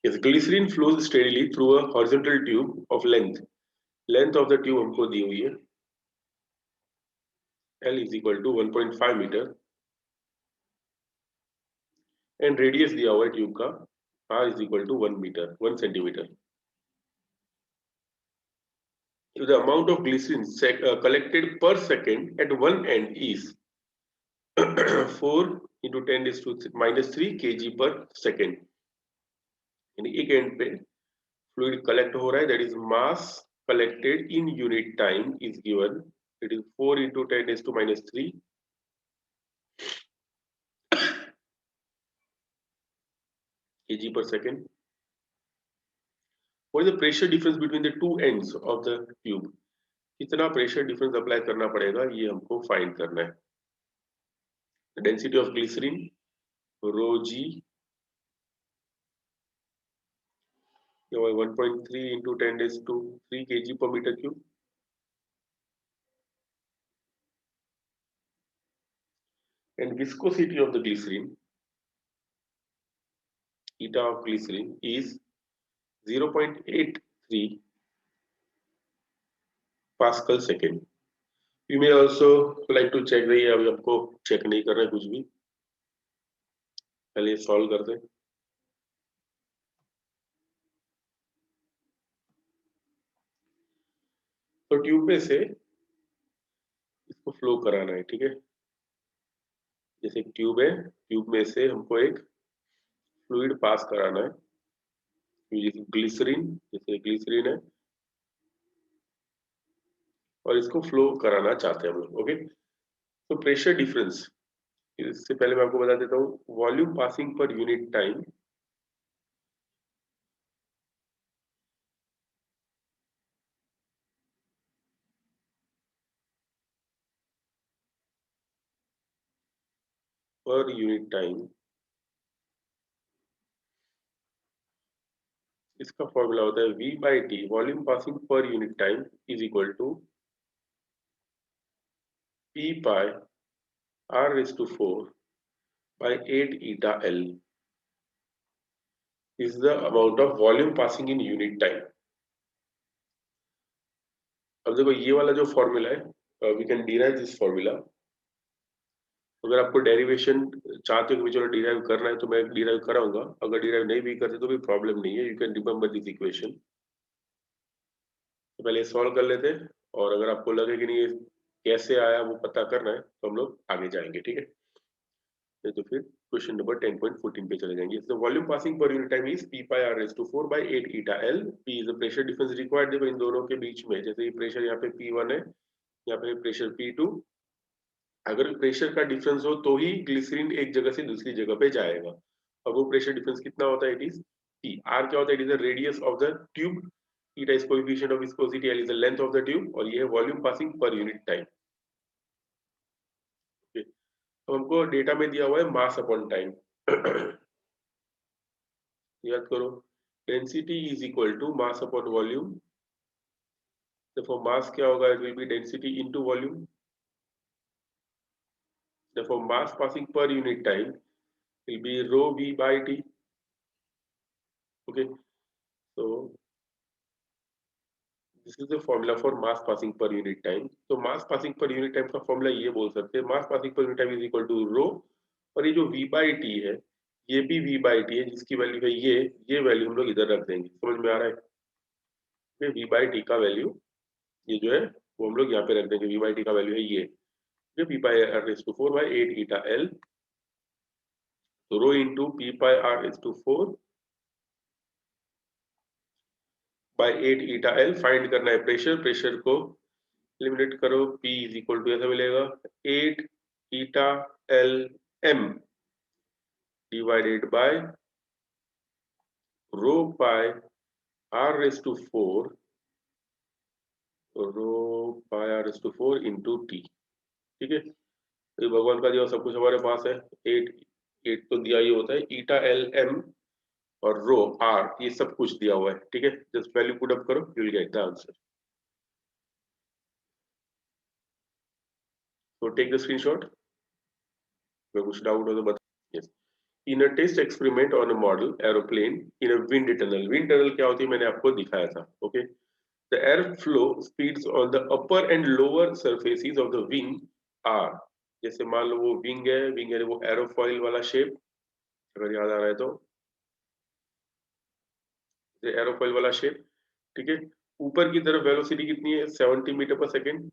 Yes, glycerin flows steadily through a horizontal tube of length. Length of the tube हमको दी हुई है, L is equal to 1.5 meter, and radius दिया हुआ है tube का, R is equal to 1 meter, 1 centimeter. So the amount of glycerin collected per second at one end is 4 into 10 is to minus 3 kg per second. यानी एक and पे fluid collect हो रहा है, that is mass collected in unit time is given, it is 4 into 10 is to minus 3 kg per second. What is the pressure difference between the two ends of the tube? कितना pressure difference apply करना पड़ेगा ये हमको find करना है. Density of glycerine rho G 1.3 into 10 is to 3 kg per meter cube. And viscosity of the glycerin, eta of glycerin is 0.83 Pascal second. You may also like to check the, अभी आपको check नहीं करना है कुछ भी, पहले solve करते हैं. तो ट्यूब में से इसको फ्लो कराना है, ठीक है. जैसे एक ट्यूब है, ट्यूब में से हमको एक फ्लूइड पास कराना है, ग्लिसरीन, जैसे ग्लिसरीन है, और इसको फ्लो कराना चाहते हैं हम लोग. ओके, तो प्रेशर डिफरेंस, इससे पहले मैं आपको बता देता हूँ, volume passing per unit time per unit time, इसका फॉर्मूला होता है V by T, volume passing per unit time is equal to P by R raised to 4 by 8 eta L is the amount of volume passing in unit time. अब देखो ये वाला जो formula है, we can derive this formula. अगर आपको derivation चाहते हो कि चलो डिराइव करना है तो मैं डिराइव कराऊंगा, अगर डिराइव नहीं भी करते तो भी प्रॉब्लम नहीं है, you can remember this equation. तो पहले सॉल्व कर लेते हैं, और अगर आपको लगे कि नहीं ये कैसे आया वो पता करना है तो हम लोग आगे जाएंगे, ठीक है. तो फिर क्वेश्चन नंबर 10.14 पे चले जाएंगे. The volume passing per unit time is P by R raised to 4 by 8 eta L. P is the pressure difference required. देखो इन दोनों के बीच में, जैसे ये प्रेशर यहाँ पे P1 है, यहाँ पे प्रेशर P2, अगर प्रेशर का डिफरेंस हो तो ही ग्लिसरीन एक जगह से दूसरी जगह पे जाएगा. अब वो प्रेशर डिफरेंस कितना होता है, इट इज P. R क्या होता है, it is the radius of the tube, eta is coefficient of viscosity, L is the length of the tube, और ये है volume passing per unit time. तो हमको डेटा में दिया हुआ है मास अपॉन टाइम. याद करो, density is equal to mass upon volume. देखो मास क्या होगा, it will be density into volume. देखो mass passing per unit time will be rho v by t. Okay, so this is the formula for mass passing per unit time. तो mass passing per unit time का formula ये बोल सकते हैं, mass passing per unit time is equal to rho, और ये जो v by t है ये भी v by t है, जिसकी वैल्यू है ये वैल्यू हम लोग इधर रख देंगे. समझ में आ रहा है, v by t का वैल्यू ये जो है वो हम लोग यहाँ पे रख देंगे. v by t का वैल्यू है ये p by r raised to 4 by 8 eta L. तो rho into p by r raised to 4 by 8 eta L. Find करना है प्रेशर. प्रेशर को एलिमिनेट करो, p इज इक्वल टू ऐसा मिलेगा 8 eta L m divided by rho by r raised to 4 rho by r raised to 4 into t. ठीक है, तो भगवान का दिया सब कुछ हमारे पास है. 8 तो दिया ही होता है, eta L m और रो r ये सब कुछ दिया हुआ है. ठीक है, जस्ट वैल्यू पुट अप करो, you will get the answer. तो टेक द स्क्रीनशॉट. अगर कुछ डाउट हो तो बता. Yes, in a test experiment on a model aeroplane in a wind tunnel. Wind tunnel क्या होती है मैंने आपको दिखाया था। Okay, the air flow speeds on the upper and lower surfaces of the wing are, जैसे मान लो वो विंग है वो एरोफॉइल वाला शेप, अगर याद आ रहा है तो एरोफॉइल वाला शेप। ठीक है, ऊपर की तरफ वेलोसिटी कितनी है 70 मीटर पर सेकेंड,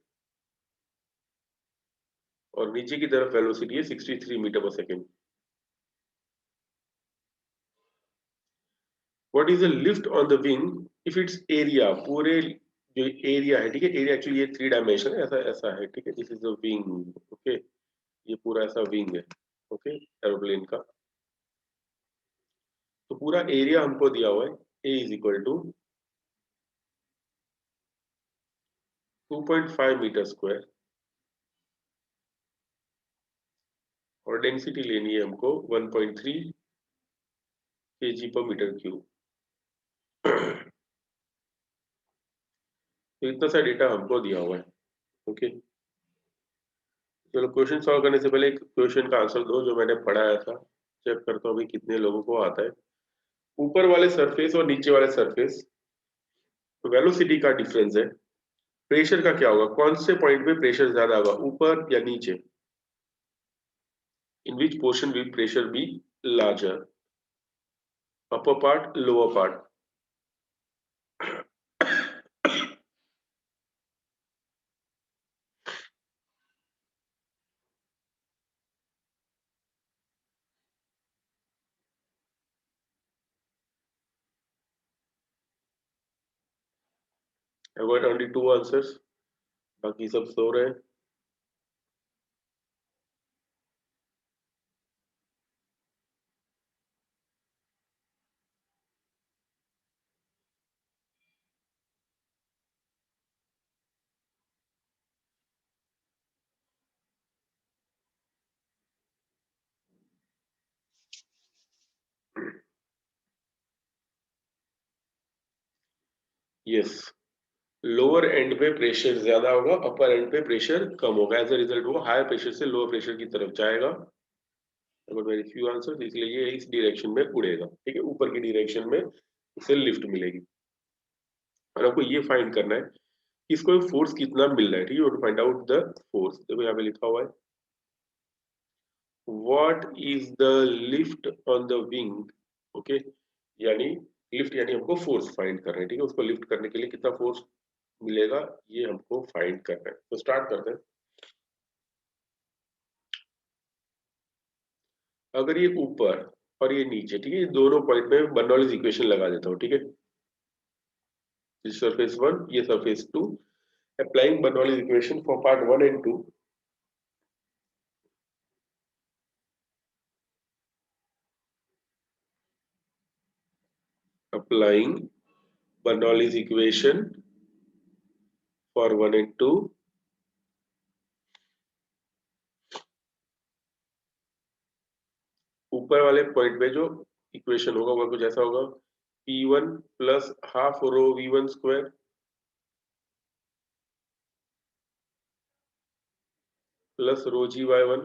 और नीचे की तरफ वेलोसिटी है 63 मीटर पर second. What is the lift on the wing if it's area, पूरे जो एरिया है, ठीक है, एरिया एक्चुअली ये 3 डायमेंशन है, ऐसा ऐसा है, ठीक है, this is the wing. Okay, ये पूरा ऐसा विंग है, ओके, एरोप्लेन का। तो पूरा एरिया हमको दिया हुआ है, A is equal to 2.5 metre square, और डेंसिटी लेनी है हमको 1.3 kg पर मीटर क्यूब। तो इतना सा डेटा हमको दिया हुआ है। ओके, चलो क्वेश्चन सॉल्व करने से पहले एक क्वेश्चन का आंसर दो जो मैंने पढ़ाया था, चेक करता हूँ अभी कितने लोगों को आता है। ऊपर वाले सरफेस और नीचे वाले सरफेस वेलोसिटी का डिफरेंस है, प्रेशर का क्या होगा, कौन से पॉइंट पे प्रेशर ज्यादा होगा, ऊपर या नीचे, in which portion will pressure be larger, upper part lower part. I got only 2 answers, बाकी सब सो रहे हैं। यस, लोअर एंड पे प्रेशर ज्यादा होगा, अपर एंड पे प्रेशर कम होगा, एज अ रिजल्ट वो हायर प्रेशर से लोअर प्रेशर की तरफ जाएगा। वेरी फ्यू आंसर्स, इसलिए ये इस डायरेक्शन में उड़ेगा, ठीक है, ऊपर की डायरेक्शन में उसे लिफ्ट मिलेगी। और आपको ये फाइंड करना है कि इसको फोर्स कितना मिल रहा है, ठीक है, to find out the force. देखो यहाँ पे लिखा हुआ है what is the lift on the wing. Okay, यानी लिफ्ट यानी हमको फोर्स फाइंड करना है, ठीक है, उसको लिफ्ट करने के लिए कितना फोर्स मिलेगा ये हमको फाइंड करना है। तो स्टार्ट करते हैं। अगर ये ऊपर और ये नीचे, ठीक है, ये दोनों पॉइंट में बर्नौलीज इक्वेशन लगा देता हूँ, ठीक है, सरफेस वन, ये surface two, applying Bernoulli's equation for part one and two. Applying Bernoulli's equation for one and two, ऊपर वाले पॉइंट पे जो इक्वेशन होगा वह कुछ ऐसा होगा, P1 plus half rho V1 square plus rho GY1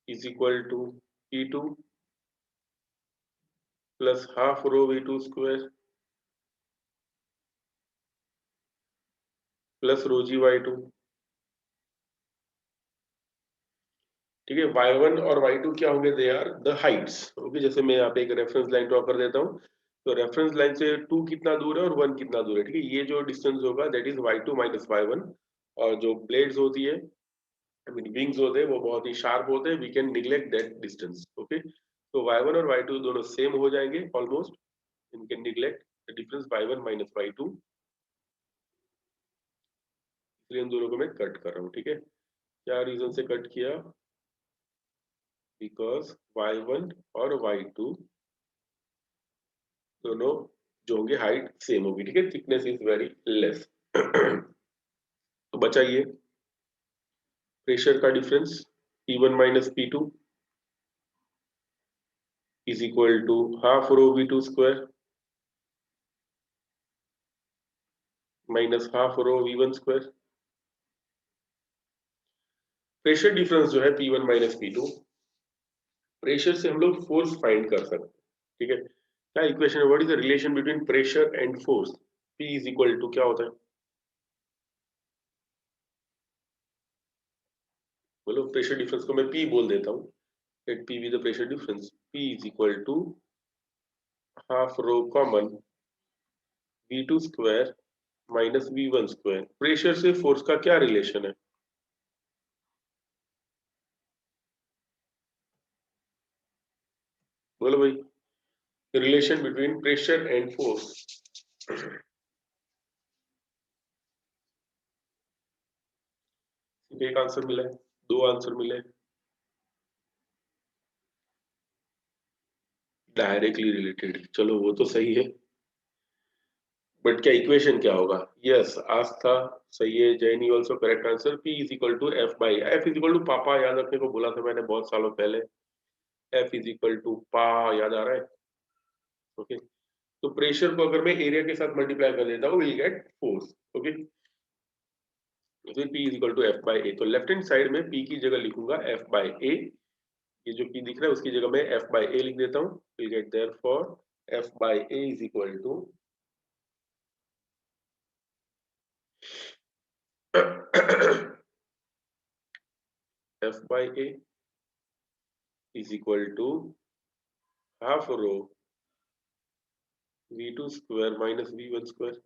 is equal to P2 plus half rho V2 square plus rho GY2। ठीक है, Y1 और Y2 क्या होंगे, they are the heights. Okay, जैसे मैं यहाँ पे एक रेफरेंस लाइन ड्रॉ कर देता हूँ, तो रेफरेंस लाइन से 2 कितना दूर है और 1 कितना दूर है, ठीक है, ये जो डिस्टेंस होगा that is Y2 minus Y1। और जो ब्लेड्स होती है, आई मीन विंग्स होते हैं, वो बहुत ही शार्प होते हैं, we can neglect that distance. Okay, तो Y1 और Y2 दोनों सेम हो जाएंगे almost, we can neglect the difference Y1 minus Y2, इसलिए इन दोनों को मैं कट कर रहा हूँ। ठीक है, क्या रीजन से कट किया, बिकॉज Y1 और Y2 दोनों जो होंगे हाइट सेम होगी, ठीक है, थिकनेस इज वेरी लेस। तो बचा ये प्रेशर का difference P1 minus P2 is equal to half rho V2 square minus half rho V1 square. Pressure difference जो है P1 माइनस P2, प्रेशर से हम लोग फोर्स फाइंड कर सकते हैं, ठीक है। क्या इक्वेशन है, what is the relation between pressure and force? P is equal to क्या होता है, बोलो। प्रेशर डिफरेंस को मैं P बोल देता हूँ, let P be the pressure difference. P is equal to half rho common V2 square minus V1 square. Pressure से फोर्स का क्या रिलेशन है, बोलो भाई। Relation between pressure and force. एक आंसर मिला है, दो आंसर मिले, डायरेक्टली रिलेटेड, चलो वो तो सही है, बट क्या इक्वेशन क्या होगा? यस, आस्था सही है, Jenny also correct answer. P is equal to F by F is equal to पापा, याद रखने को बोला था मैंने बहुत सालों पहले। एफ इज इक्वल टू पा, याद आ रहा है? ओके, तो प्रेशर को अगर मैं एरिया के साथ मल्टीप्लाई कर देता हूँ, विल गेट फोर्स। ओके, फिर P is equal to F by A, तो लेफ्ट हैंड साइड में P की जगह लिखूंगा एफ बाई ए। ये जो P दिख रहा है उसकी जगह मैं एफ बाई ए लिख देता हूँ, will get therefore F by A is equal to F by A is equal to half rho V2 square minus V1 square.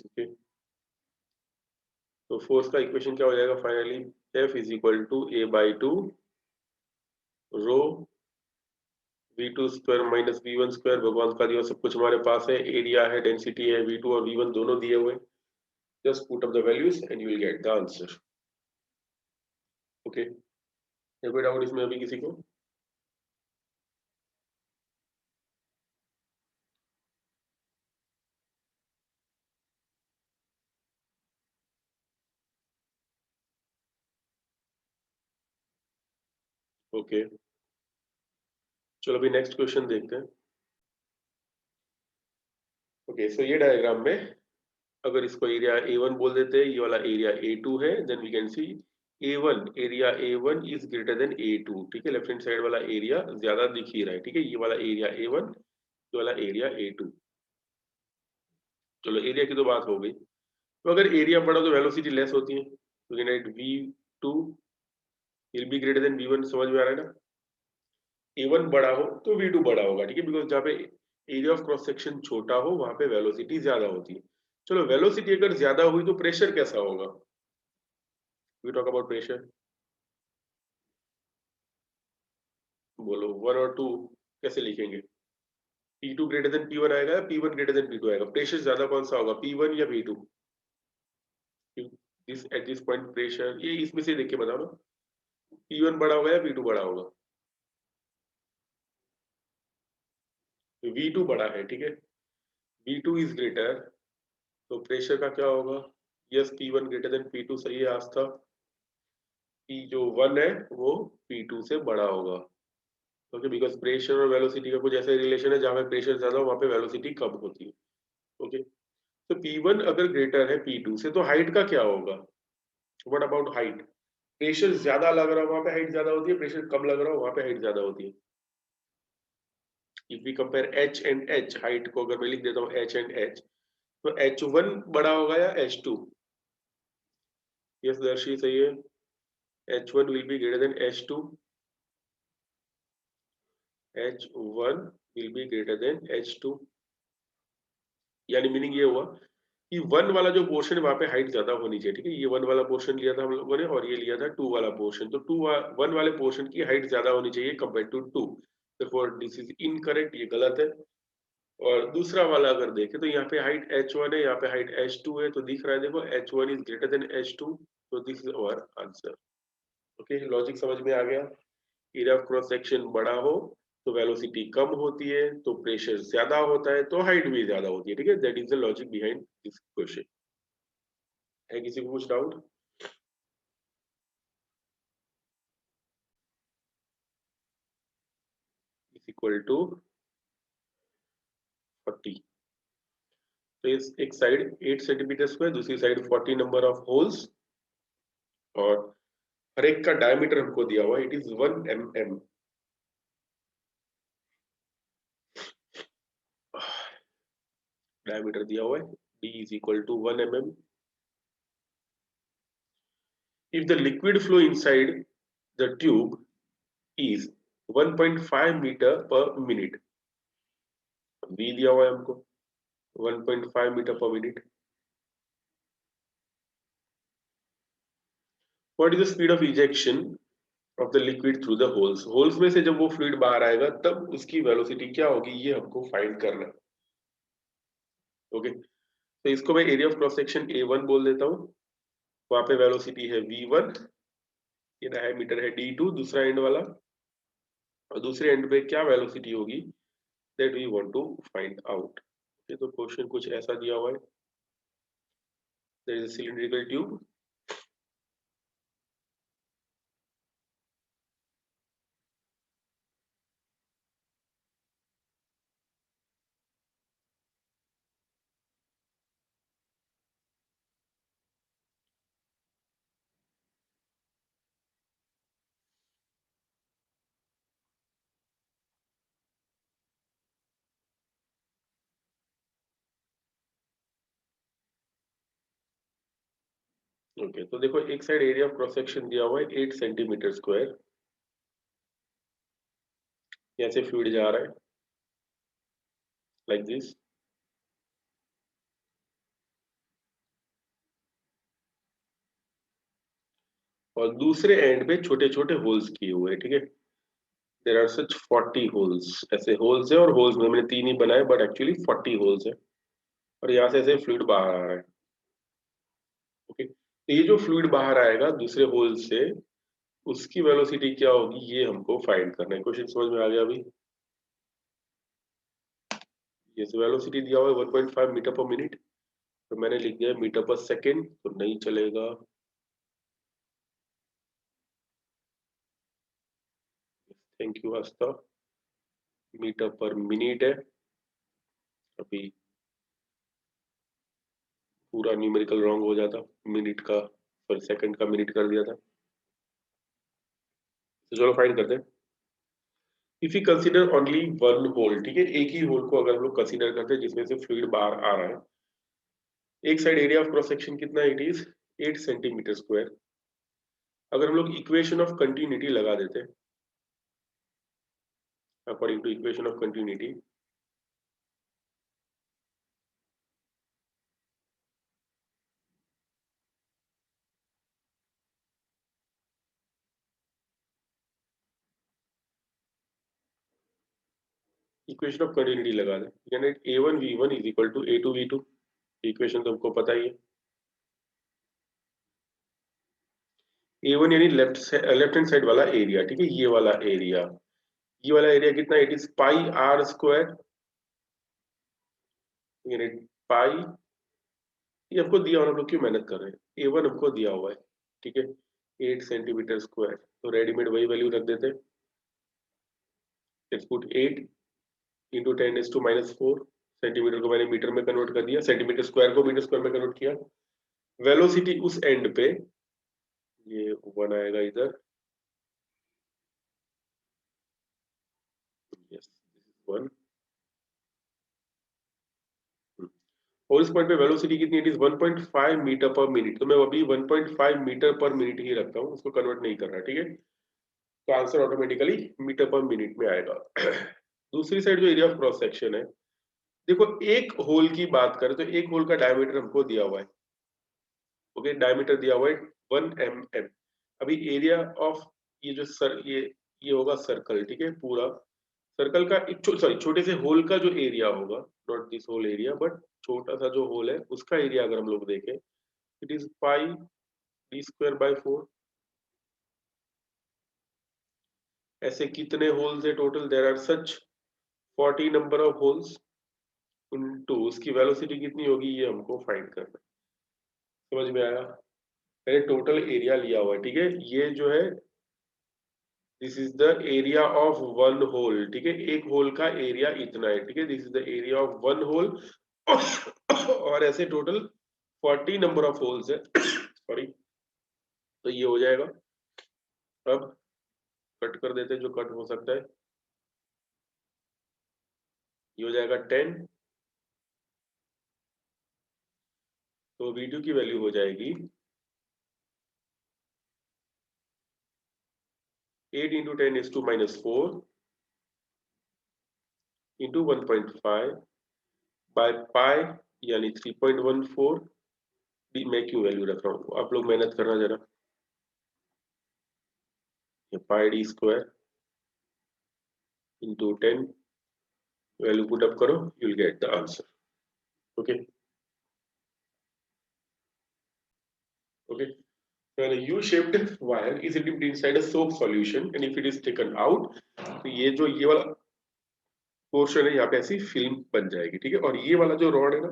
Okay, तो फोर्स का इक्वेशन क्या हो जाएगा finally? F is equal to A by two rho V2 square minus V1 square. भगवान का दिया सब कुछ हमारे पास है, एरिया है, डेंसिटी है, V2 और V1 दोनों दिए हुए। Just put up the values and you will get the answer. Okay, कोई डाउट इसमें अभी किसी को? ओके, चलो अभी नेक्स्ट क्वेश्चन देखते हैं। ओके, सो ये डायग्राम में अगर इसको एरिया A1 बोल देते हैं, ये वाला एरिया A2 है, then we can see A1, area A1 is greater than A2, ठीक है। लेफ्ट हैंड साइड वाला एरिया ज्यादा दिख ही रहा है, ठीक है। ये वाला एरिया A1, ये वाला एरिया A2। चलो एरिया की तो बात हो गई, तो अगर एरिया बड़ा तो वेलोसिटी लेस होती है, तो we write V2 will be greater than V1, समझ में आ रहा है ना? A1 बड़ा हो तो V2 बड़ा होगा, ठीक है, बिकॉज जहाँ पे एरिया ऑफ क्रॉस सेक्शन छोटा हो वहां पे वेलोसिटी ज्यादा होती है। चलो वेलोसिटी अगर ज्यादा हुई तो प्रेशर कैसा होगा? वी टॉक अबाउट प्रेशर, बोलो 1 और 2 कैसे लिखेंगे? P2 ग्रेटर देन P1 आएगा या P1 ग्रेटर देन P2 आएगा? प्रेशर ज्यादा कौन सा होगा, P1 या P2? This at this point pressure, ये इसमें से देख के बताओ ना, P1 बड़ा होगा या P2 बड़ा होगा? V2 बड़ा है, ठीक है, V2 इज ग्रेटर, तो प्रेशर का क्या होगा? Yes, P1 greater than P2 सही है आस्था। P जो 1 है वो P2 से बड़ा होगा, ओके, बिकॉज प्रेशर और वेलोसिटी का कुछ ऐसा रिलेशन है, जहां पे प्रेशर ज्यादा हो वहां पे वेलोसिटी कम होती है। ओके, तो P1 अगर ग्रेटर है P2 से तो हाइट का क्या होगा? What about height? प्रेशर ज्यादा लग रहा हो वहां पे हाइट ज्यादा होती है, प्रेशर कम लग रहा हो वहां पे हाइट ज्यादा होती है। If we compare H and H, height को अगर मैं लिख देता हूँ H एंड H, तो H1 बड़ा होगा या H2? यस दर्शी सही है, H1 will be greater than H2, H1 will be greater than H2, यानी मीनिंग ये हुआ कि 1 वाला जो पोर्शन है वहां पे हाइट ज्यादा होनी चाहिए, ठीक है। ये 1 वाला पोर्शन लिया था हम लोगों ने और ये लिया था 2 वाला पोर्शन, तो 1 वाले पोर्शन की हाइट ज्यादा होनी चाहिए compare to 2, therefore this is incorrect, ये गलत है। और दूसरा वाला अगर देखें तो यहाँ पे हाइट H1 है, यहाँ पे हाइट H2 है, तो दिख रहा है देखो H1 is greater than H2, तो this is our answer. Okay, logic समझ में आ गया? एरिया ऑफ क्रॉस सेक्शन बड़ा हो तो वेलोसिटी कम होती है, तो प्रेशर ज्यादा होता है तो हाइट भी ज्यादा होती है, ठीक है। That is the logic behind this question. है किसी को कुछ डाउट? इज इक्वल टू 40, तो इस एक साइड 8 सेंटीमीटर स्क्वायर, दूसरी साइड 40 नंबर ऑफ होल्स, और हर एक का डायमीटर हमको दिया हुआ है, इट इज 1 mm। डायमीटर दिया हुआ है, d is equal to 1 mm। if the liquid flow inside the tube is 1.5 meter per minute, v दिया हुआ है हमको 1.5 metre per minute. What is the speed of ejection of the liquid through the holes, holes में से जब वो fluid बाहर आएगा तब उसकी वेलोसिटी क्या होगी, ये हमको फाइंड करना है। ओके, तो इसको मैं area of cross section A1 बोल देता हूँ। वहां पे वेलोसिटी है V1, ये डायमीटर है D2 दूसरा एंड वाला, और दूसरे एंड पे क्या वेलोसिटी होगी that we want to find out. ये तो क्वेश्चन कुछ ऐसा दिया हुआ है, there is a cylindrical tube, okay. तो देखो एक side area of cross section दिया हुआ है 8 सेंटीमीटर स्क्वायर, यहाँ से फ्लूइड जा रहा है लाइक दिस, और दूसरे एंड पे छोटे छोटे होल्स किए हुए हैं, ठीक है। देयर आर सच 40 होल्स, ऐसे होल्स है, और होल्स में मैंने 3 ही बनाए बट एक्चुअली 40 होल्स है, और यहाँ से ऐसे फ्लूइड बाहर आ रहा है। ओके, तो ये जो फ्लूइड बाहर आएगा दूसरे होल से, उसकी वेलोसिटी क्या होगी ये हमको फाइंड करना है। क्वेश्चन समझ में आ गया अभी? ये वेलोसिटी दिया हुआ है 1.5 मीटर पर मिनट, तो मैंने लिख दिया मीटर पर सेकेंड, तो नहीं चलेगा। Thank you Astha, metre per minute है। अभी पूरा न्यूमेरिकल रॉन्ग हो जाता, मिनट का सॉरी सेकंड का मिनट कर दिया था। तो चलो फाइंड करते हैं। If you consider only one hole, ठीक है, एक ही होल को अगर हम लोग कंसीडर करते हैं जिसमें से फ्लूइड बाहर आ रहा है, एक side area of cross section कितना है, इट इज 8 सेंटीमीटर स्क्वायर। अगर हम लोग इक्वेशन ऑफ कंटिन्यूटी लगा देते हैं, according to equation of continuity, equation of continuity लगा दें, यानी A1 V1 is equal to A2 V2, equation तो हमको पता ही है। A1 यानी लेफ्ट हैंड साइड वाला एरिया, ठीक है, ये वाला एरिया, ये वाला एरिया कितना, it is pi r square, यानी पाई, ये हमको दिया हुआ, हम लोग क्यों मेहनत कर रहे हैं, A1 हमको दिया हुआ है, ठीक है, 8 सेंटीमीटर स्क्वायर, तो रेडीमेड वही वैल्यू रख देते हैं। लेट्स पुट 8 इंटू 10⁻⁻⁴, सेंटीमीटर को मैंने मीटर में कन्वर्ट कर दिया, सेंटीमीटर स्क्वायर को मीटर स्क्वायर में कन्वर्ट किया। वेलोसिटी उस एंड पे, ये 1 आएगा इधर, यस 1, और इस पॉइंट पे वेलोसिटी कितनी, it is 1.5 metre per minute, तो मैं अभी 1.5 मीटर पर मिनट ही रखता हूँ, उसको कन्वर्ट नहीं कर रहा, ठीक है। तो answer automatically metre per minute में आएगा। दूसरी साइड जो एरिया ऑफ क्रॉस सेक्शन है, देखो एक होल की बात करें तो एक होल का डायमीटर हमको दिया हुआ है, ओके, डायमीटर दिया हुआ है 1 mm। अभी एरिया ऑफ ये जो सर ये होगा सर्कल, ठीक है, पूरा सर्कल का एक सॉरी छोटे से होल का जो एरिया होगा, not this hole area but छोटा सा जो होल है उसका एरिया अगर हम लोग देखें, इट इज पाई d²/4। ऐसे कितने होल्स है total, there are such 40 number of holes, into उसकी वेलोसिटी कितनी होगी ये हमको फाइंड करना है। समझ में आया? मैंने टोटल एरिया लिया हुआ है, ठीक है, ये जो है this is the area of one hole, ठीक है, एक होल का एरिया इतना है, ठीक है, this is the area of one hole. और ऐसे टोटल 40 नंबर ऑफ होल्स है सॉरी, तो ये हो जाएगा। अब कट कर देते हैं जो कट हो सकता है, ये हो जाएगा 10, तो V2 की वैल्यू हो जाएगी 8 इंटू 10⁻⁻4 इंटू 1.5 बाय पाई यानी 3.14। मैं क्यों वैल्यू रख रहा हूँ, आप लोग मेहनत करना जरा, ये pi D square into 10, value put up करो, you will get the answer. Okay okay, when a U-shaped wire is dipped inside a soap solution and if it is taken out, तो ये जो ये वाला पोर्शन है यहाँ पे ऐसी फिल्म बन जाएगी, ठीक है। और ये वाला जो रॉड है ना,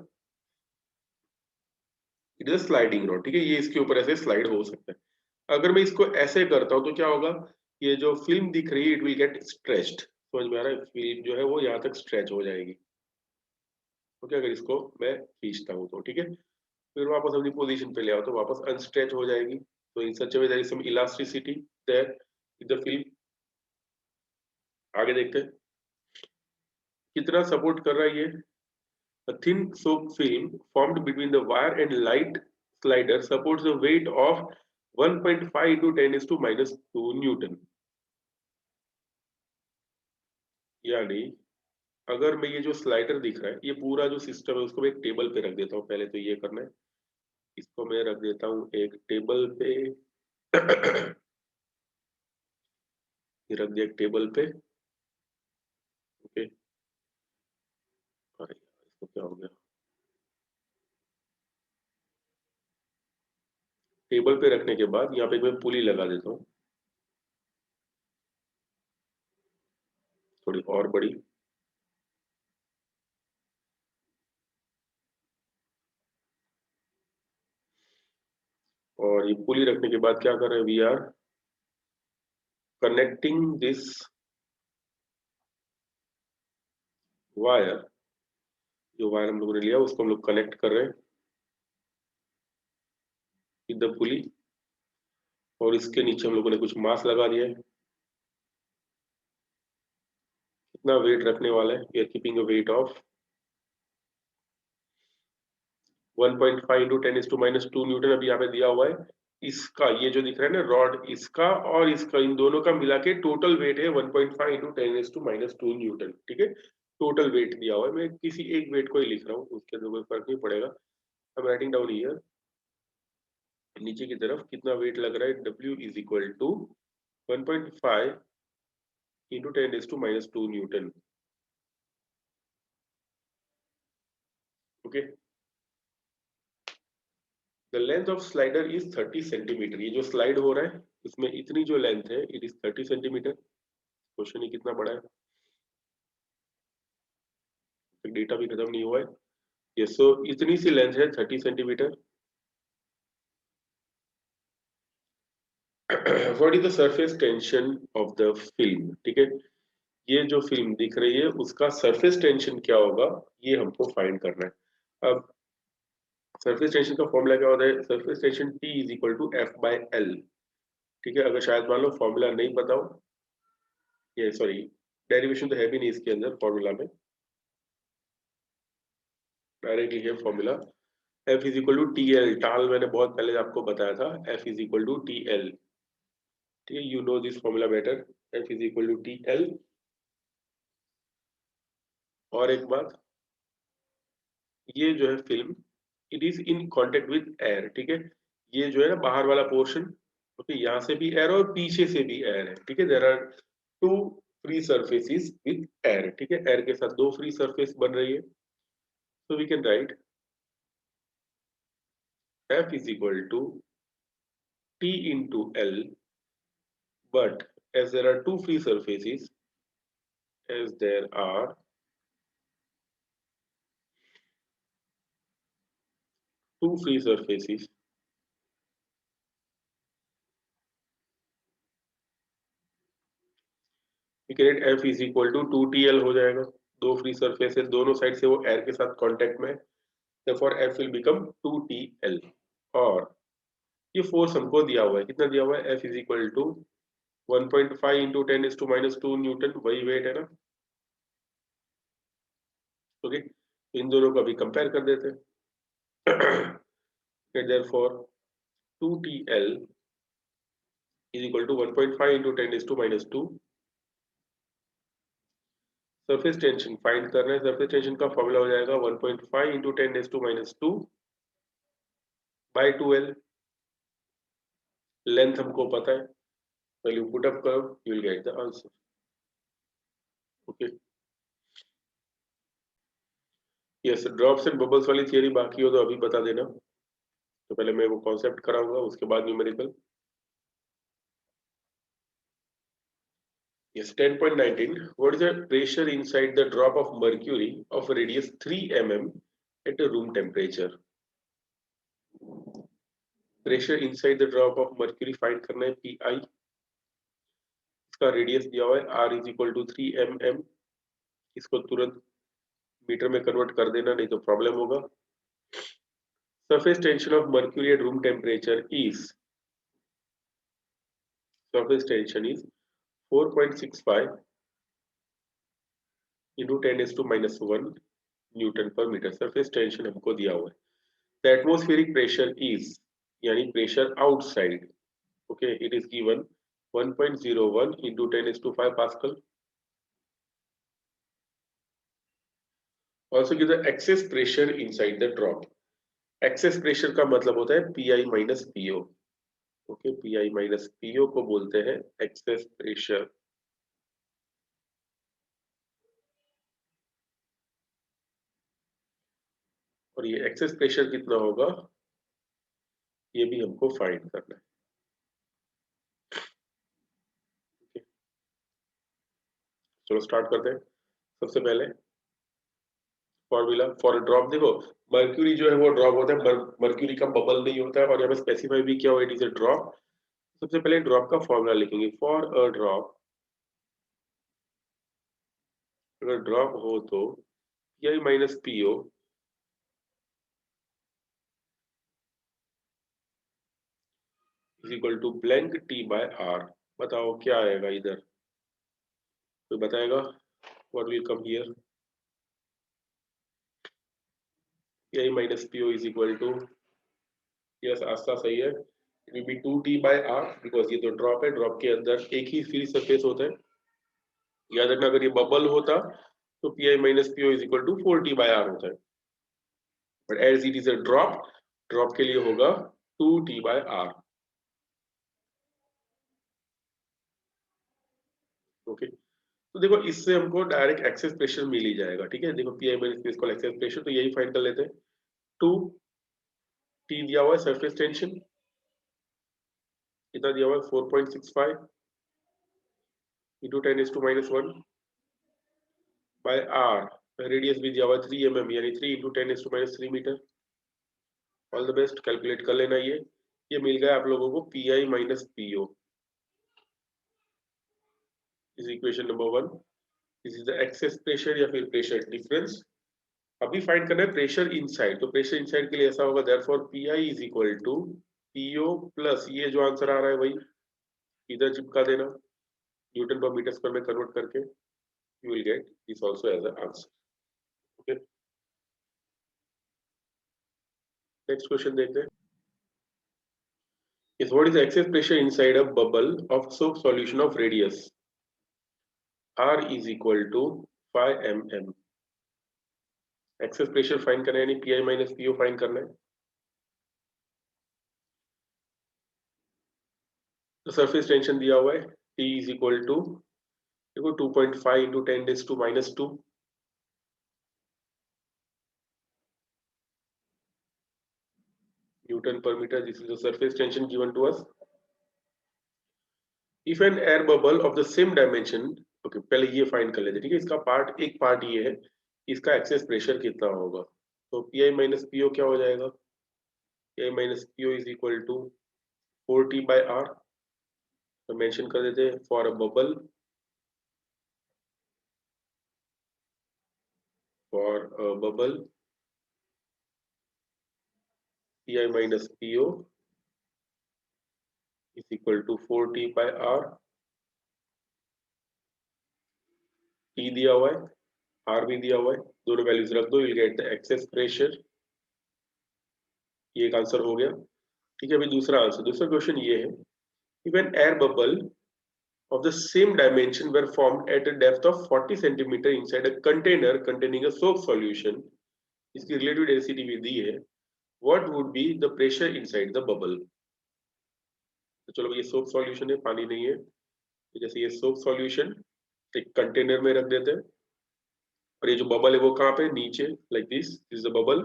इट इज स्लाइडिंग रॉड, ठीक है, ये इसके ऊपर ऐसे स्लाइड हो सकता है। अगर मैं इसको ऐसे करता हूँ तो क्या होगा, ये जो फिल्म दिख रही है इट विल गेट स्ट्रेच्ड, समझ में आ रहा है, फिल्म जो है वो यहाँ तक स्ट्रेच हो जाएगी। ओके, अगर इसको मैं खींचता हूँ तो ठीक है, फिर वापस अपनी पोजीशन पे ले आओ तो वापस अनस्ट्रेच हो जाएगी। तो in such way there is some elasticity there with the film. आगे देखते हैं कितना सपोर्ट कर रहा है ये। A thin soap film formed between the wire and light slider supports a weight of 1.5 to 10 is to minus 2 Newton। यानी अगर मैं ये जो स्लाइडर दिख रहा है, ये पूरा जो सिस्टम है उसको मैं एक टेबल पे रख देता हूँ, पहले तो ये करना है, इसको मैं रख देता हूँ एक टेबल पे ये रख दिया एक टेबल पे। ओके, अरे यार, इसको क्या हो गया, टेबल पे रखने के बाद यहाँ पे मैं पुली लगा देता हूँ थोड़ी और बड़ी। और ये पुली रखने के बाद क्या कर रहे हैं, we are connecting this wire, जो वायर हम लोगों ने लिया उसको हम लोग कनेक्ट कर रहे हैं विद द पुली। और इसके नीचे हम लोगों ने कुछ मास लगा दिया है, कितना वेट रखने वाला है, we are keeping a weight of 1.5 into 10⁻⁻2 newton अभी यहाँ पे दिया हुआ है। इसका ये जो दिख रहा है ना रॉड, इसका और इसका, इन दोनों का मिला के टोटल वेट है 1.5 इंटू 10⁻⁻2 न्यूटन, ठीक है। टोटल वेट दिया हुआ है, मैं किसी एक वेट को ही लिख रहा हूँ, उसके अंदर कोई फर्क नहीं पड़ेगा। I am writing down here, नीचे की तरफ कितना वेट लग रहा है, W इज equal to 1.5 into 10⁻⁻2 newton. Okay, the length of slider is 30 centimetre, ये जो स्लाइड हो रहा है इसमें इतनी जो लेंथ है इट इज 30 सेंटीमीटर। क्वेश्चन ही कितना बड़ा है, डेटा भी खत्म नहीं हुआ है। ये सो इतनी सी लेंथ है 30 centimetre. What is the surface tension of the film, ठीक है, ये जो फिल्म दिख रही है उसका सरफेस टेंशन क्या होगा, ये हमको फाइंड करना है। अब सरफेस टेंशन का फॉर्मूला क्या होता है, surface tension T is equal to F/L, ठीक है। अगर शायद मान लो फॉर्मूला नहीं पता हो, ये सॉरी डेरिवेशन तो है भी नहीं इसके अंदर फॉर्मूला में, डायरेक्टली है formula, F is equal to T L, टाल मैंने बहुत पहले आपको बताया था, F is equal to T L, ठीक है, you know this formula better, F is equal to T L. और एक बात, ये जो है film it is in contact with air, ठीक है, ये जो है ना बाहर वाला पोर्शन, ओके, यहाँ से भी एयर और पीछे से भी एयर है, ठीक है, there are two free surfaces with air, ठीक है, एयर के साथ दो फ्री सरफेस बन रही है। So we can write F is equal to T into L, but as there are two free surfaces, as there are two free surfaces, we can write F is equal to 2TL हो जाएगा, दो free surface है, दोनों side से वो air के साथ contact में है, therefore F will become 2TL। और ये फोर्स हमको दिया हुआ है, कितना दिया हुआ है, F is equal to 1.5 into 10⁻² newton, वही वेट है ना। ओके, इन दोनों को अभी कंपेयर कर देते हैं। therefore 2TL is equal to 1.5 into 10⁻²। Surface tension find करना है, सरफेस टेंशन का फॉर्मूला हो जाएगा 1.5 into 10⁻² by 2L। लेंथ हमको पता है, वैल्यू पुट अप करो, you will get the answer. Okay, yes, drops and bubbles वाली थियरी बाकी हो तो अभी बता देना। तो पहले मैं वो कॉन्सेप्ट कराऊंगा, उसके बाद numerical. Yes, 10.19. What is the pressure inside the drop of mercury of radius 3 mm at a room temperature? Pressure inside the drop of mercury find करना है, PI। इसका रेडियस दिया हुआ है R is equal to 3 mm। इसको तुरंत metre में convert कर देना, नहीं तो प्रॉब्लम होगा। Surface tension of mercury at room temperature is, surface tension is 4.65 into 10⁻⁻1 Newton per metre. Surface tension हमको दिया हुआ है। The atmospheric pressure is, यानी pressure outside, okay, it is given 1.01 into 10⁵ Pascal। Also give the excess pressure inside the drop। excess pressure का मतलब होता है PI minus PO। okay, PI minus PO को बोलते हैं excess pressure। और ये excess pressure कितना होगा, ये भी हमको फाइंड करना है। okay, चलो स्टार्ट करते हैं। सबसे पहले फॉर्मूला फॉर ड्रॉप, देखो मर्क्यूरी जो है वो ड्रॉप होता है, मर्क्यूरी का बबल नहीं होता है, और यहाँ पे स्पेसिफाई भी किया हुआ है, इट इज अ ड्रॉप। सबसे पहले ड्रॉप का फॉर्मूला लिखेंगे। फॉर अ ड्रॉप, अगर ड्रॉप हो तो PI minus PO is equal to blank T by R। बताओ क्या आएगा इधर, तो बताएगा what will come here. PI minus PO is equal to, yes Aastha सही है, it will be 2T by R, because ये तो ड्रॉप है, ड्रॉप के अंदर एक ही फ्री सरफेस होता है। याद रखना, अगर ये बबल होता तो PI minus PO is equal to 4T by R होता है, but as it is a drop, drop के लिए होगा 2T बाय R। ओके, तो देखो इससे हमको डायरेक्ट एक्सेस प्रेशर मिल ही जाएगा। ठीक है, देखो PI minus PO equal excess pressure, तो यही फाइंड कर लेते हैं। 2T दिया हुआ है, सरफेस टेंशन कितना दिया हुआ है, 4.65 इंटू 10⁻⁻1 बाय R। रेडियस भी दिया हुआ है 3 mm, यानी 3 into 10⁻³ metre. All the best, calculate कर लेना। ये मिल गया आप लोगों को PI minus PO is equation number 1। This is the excess pressure या फिर प्रेशर डिफरेंस। अभी फाइंड करना है प्रेशर इनसाइड, तो प्रेशर इनसाइड के लिए ऐसा होगा, therefore PI is equal to PO plus ये जो आंसर आ रहा है वही इधर चिपका देना, न्यूटन पर मीटर स्क्वायर में कन्वर्ट करके, you will get this also as a answer. Okay, next question देखते हैं। is what is the excess pressure inside a bubble of soap solution of radius R is equal to 5 mm। Excess pressure find करना है, यानी PI minus PO find करना है। तो surface tension दिया हुआ है T इज इक्वल टू, देखो 2.5 into 10⁻⁻² newton per metre. This is the surface tension given to us. If an air bubble of the same dimension, okay पहले ये find कर लेते हैं। ठीक है, इसका पार्ट, एक पार्ट ये है, इसका एक्सेस प्रेशर कितना होगा। तो PI माइनस PO क्या हो जाएगा, PI minus PO is equal to 4T by R। तो मेंशन कर देते हैं for a bubble, for a bubble PI minus PO is equal to 4T by R. T दिया हुआ है, R भी दिया हुआ है, दोनों वैल्यूज रख दो, you'll get the excess pressure. ये एक आंसर हो गया. ठीक है, अभी दूसरा आंसर. दूसरा क्वेश्चन ये है, if an air bubble of the same dimension were formed at a depth of 40 centimeter inside a container containing a soap solution, इसकी relative density भी दी है, what would be the pressure inside the bubble? तो चलो ये soap solution है, पानी नहीं है, तो जैसे ये सोप सॉल्यूशन एक कंटेनर में रख देते हैं, और ये जो बबल है वो कहाँ पे, नीचे, like this is the bubble.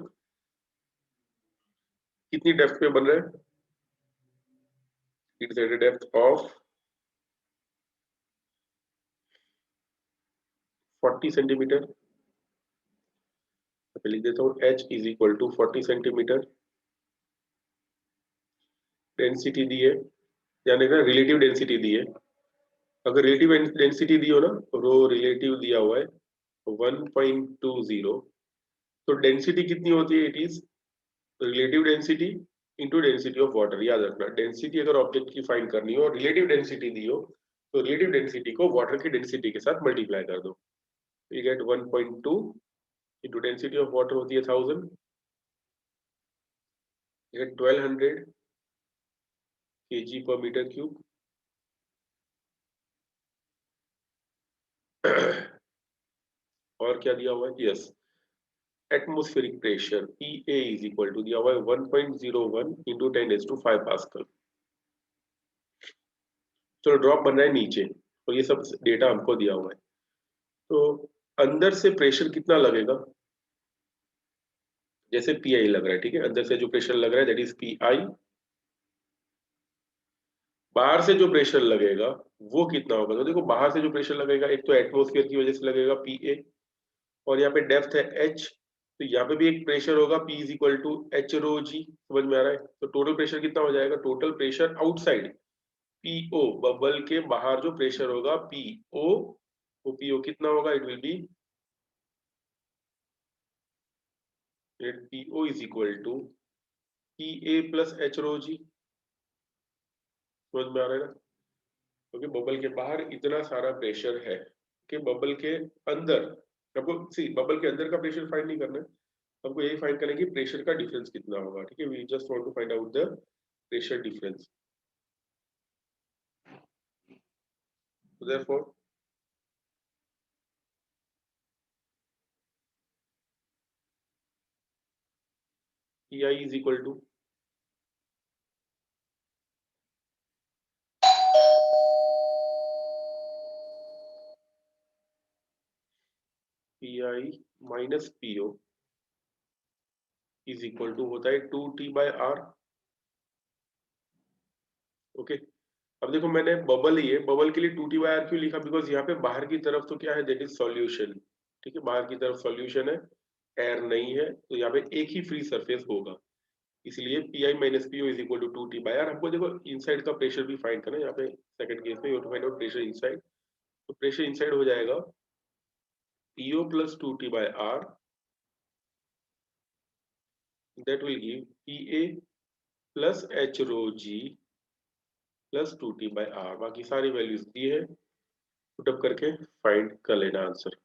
कितनी डेप्थ पे बन रहा है? It is at a depth of 40 centimetre. तो लिख देता हूँ H is equal to 40 centimetre. Density दी है, यानी ना रिलेटिव डेंसिटी दी है. अगर रिलेटिव डेंसिटी दी हो ना, रो रिलेटिव दिया हुआ है 1.20, तो डेंसिटी कितनी होती है? It is relative density into density of water. याद रखना, डेंसिटी अगर ऑब्जेक्ट की फाइंड करनी हो और रिलेटिव डेंसिटी दी हो, तो रिलेटिव डेंसिटी को वाटर की डेंसिटी के साथ मल्टीप्लाई कर दो. You get 1.2 into density of water होती है 1000, you get 1200 kg per metre cube. और क्या दिया हुआ है? Yes, atmospheric pressure PA is equal to दिया हुआ है 1.01 इंटू 10⁵ पास्कल. चलो ड्रॉप बन रहा है नीचे, और ये सब डेटा हमको दिया हुआ है. तो अंदर से प्रेशर कितना लगेगा? जैसे PI लग रहा है, ठीक है, अंदर से जो प्रेशर लग रहा है दैट इज PI. बाहर से जो प्रेशर लगेगा वो कितना होगा? तो देखो, बाहर से जो प्रेशर लगेगा, एक तो एटमॉस्फेयर की वजह से लगेगा PA, और यहाँ पे डेप्थ है H, तो यहाँ पे भी एक प्रेशर होगा P is equal to H rho G. समझ में आ रहा है? तो टोटल प्रेशर कितना हो जाएगा? Total pressure outside PO, bubble के बाहर जो प्रेशर होगा PO, वो PO कितना होगा? It will be PO is equal to PA plus H rho G. समझ में आ रहा है ना? क्योंकि बबल के बाहर इतना सारा प्रेशर है कि बबल के अंदर, हमको सी बबल के अंदर का प्रेशर फाइंड नहीं करना है, हमको यही फाइंड करना है कि प्रेशर का डिफरेंस कितना होगा. ठीक है, we just want to find out the pressure difference. So therefore PI is equal to PI minus PO is equal to होता है 2T by R. ओके, अब देखो मैंने बबल ही है, बबल के लिए 2T by R क्यों लिखा? बिकॉज यहाँ पे बाहर की तरफ तो क्या है? That is solution. ठीक है, बाहर की तरफ सॉल्यूशन है, एयर नहीं है, तो यहाँ पे एक ही फ्री सरफेस होगा, इसलिए PI minus PO is equal to 2T by R. हमको देखो इनसाइड का प्रेशर भी फाइंड करना है. यहाँ पे सेकंड केस में you to find out pressure inside, तो प्रेशर इनसाइड हो जाएगा PO plus 2T by R. That will give PA plus H rho G plus 2T by R. बाकी सारी वैल्यूज दी है, पुटअप करके फाइंड कर लेना आंसर.